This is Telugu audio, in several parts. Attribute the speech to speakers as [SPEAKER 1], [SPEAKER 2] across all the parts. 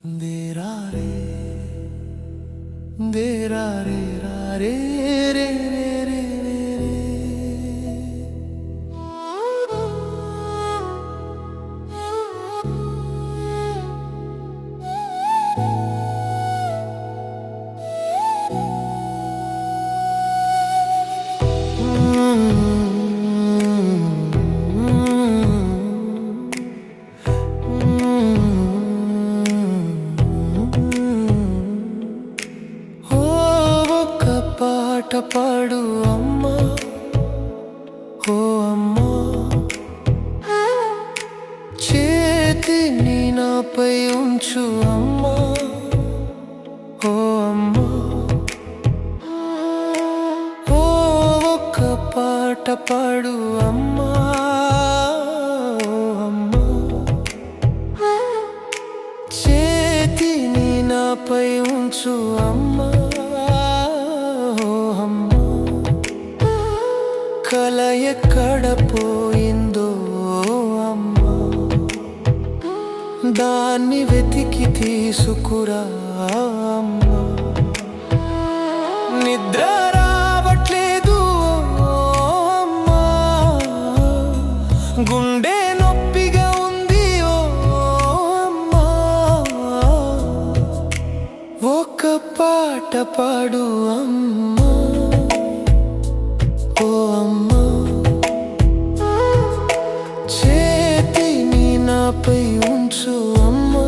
[SPEAKER 1] దేరా రే దేరా రే రా రే రే రే రే రే పాట పాడు అమ్మా, ఓ అమ్మా, చేతిని నాపై ఉంచు అమ్మా, ఓ అమ్మా, ఓ ఒక్క పాట పాడు అమ్మా, ఓ అమ్మా, చేతిని నాపై ఉంచు అమ్మా, కల ఎక్కడ పోయిందో అమ్మా, దాన్ని వెతికి తీసుకురా అమ్మా, నిద్ర రావట్లేదు అమ్మా, గుండె నొప్పిగా ఉంది ఓ అమ్మా, ఒక పాట పాడు అమ్మా, ఓ అమ్మా, చేతిని నాపై ఉంచు అమ్మా,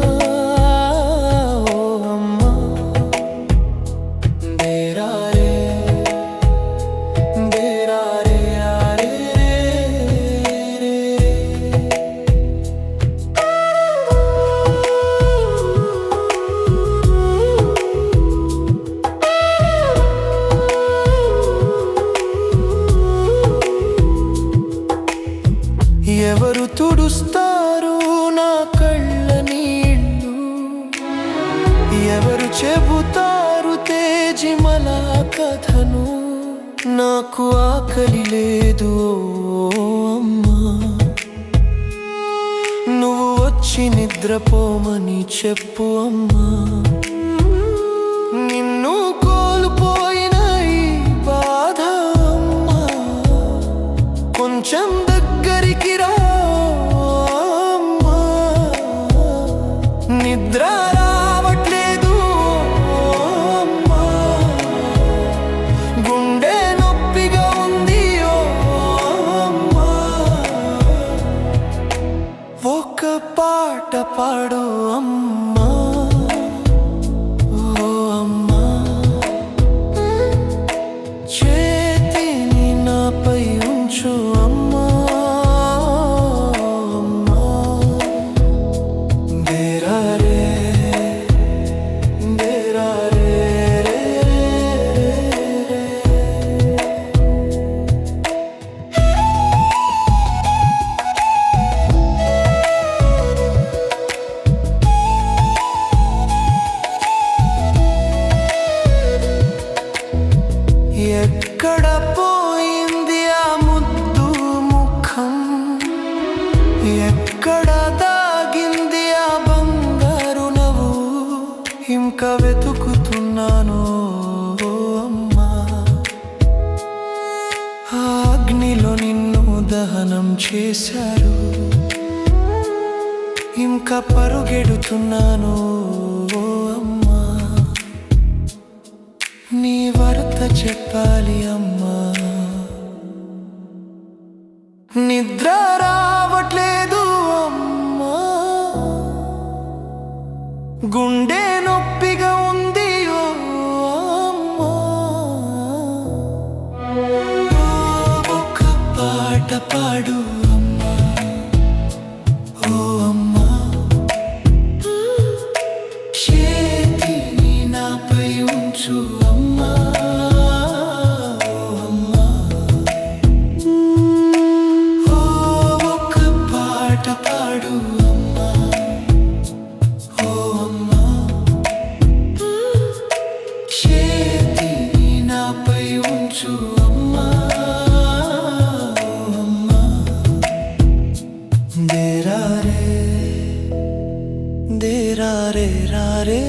[SPEAKER 1] ఓ అమ్మా, దేరా రే దేరా రే రే రే ఎవరు తుడుస్తారు నా కళ్ళ నీళ్ళు, ఎవరు చెబుతారు తేజిమల కథను, నాకు ఆకలి లేదు ఓ అమ్మా, నువ్వు వచ్చి నిద్రపోమని చెప్పు అమ్మా, నిన్ను కోల్పోయిన ఈ బాధ అమ్మా, కొంచెం దగ్గరికి రా అమ్మా, నిద్ర రావట్లేదు అమ్మా, గుండె నొప్పిగా ఉంది ఓ అమ్మా, ఒక పాట పాడు అమ్మా, ఓ అమ్మా, చేతిని నాపై ఉంచు అమ్మా, దేరా రే దేరా రే ఎక్కడ పోయింది ఆ ముద్దు ముఖం, ఎక్కడ దాగింది ఆ బంగారు నవ్వు, ఇంకా వెతుకుతున్నాను ఓ అమ్మా, ఆ అగ్నిలో నిన్ను దహనం చేశారు, ఇంకా పరుగెడుతున్నాను ఓ అమ్మా, నీ వార్త చెప్పాలి అమ్మా, నిద్ర రావట్లేదు అమ్మా, గుండె నొప్పిగా ఉంది ఓ అమ్మా, ఒక పాట పాడు అమ్మా, ఓ అమ్మా, చేతిని నాపై ఉంచు అమ్మా, ఓ అమ్మా, ఓ ఒక పాట పాడు అమ్మా, ఓ అమ్మా, చేతిని నాపై ఉంచు అమ్మా, ఓ అమ్మా, దేరా రే దేరా రే రా రే